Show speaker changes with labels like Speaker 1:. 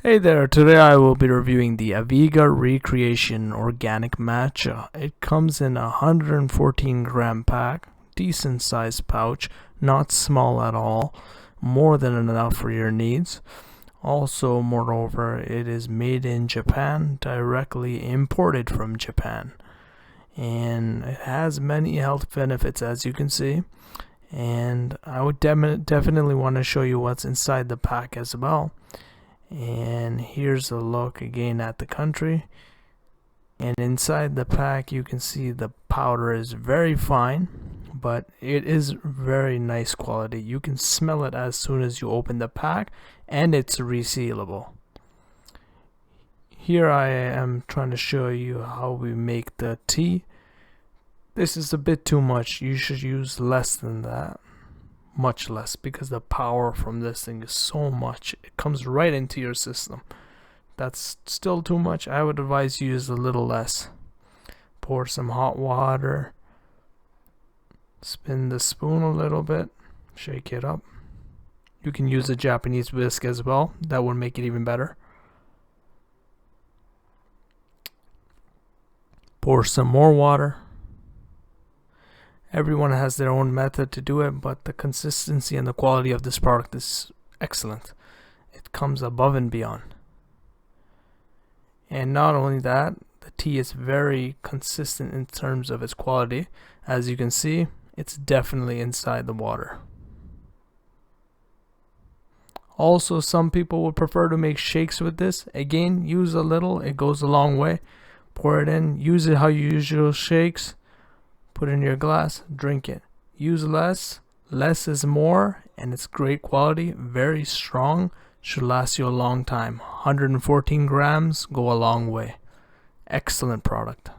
Speaker 1: Hey there, today I will be reviewing the Avega Recreation Organic Matcha. It comes in a 114 gram pack, decent sized pouch, not small at all, more than enough for your needs. Also, moreover, it is made in Japan, directly imported from Japan. And it has many health benefits, as you can see. And I would definitely want to show you what's inside the pack as well. And here's a look again at the country, and inside the pack you can see the powder is very fine, but it is very nice quality. You can smell it as soon as you open the pack, and it's resealable. Here I am trying to show you how we make the tea. This is a bit too much. You should use less than that. Much less, because the power from this thing is so much. It comes right into your system. That's still too much. I would advise you use a little less. Pour some hot water, spin the spoon a little bit, shake it up. You can use a Japanese whisk as well. That would make it even better. Pour some more water. Everyone has their own method to do it, but the consistency and the quality of this product is excellent. It comes above and beyond. And not only that, the tea is very consistent in terms of its quality. As you can see, it's definitely inside the water. Also, some people would prefer to make shakes with this. Again, use a little, it goes a long way. Pour it in, use it how you use your shakes. Put it in your glass, drink it. Use less is more, and it's great quality, very strong, should last you a long time. 114 grams, go a long way. Excellent product.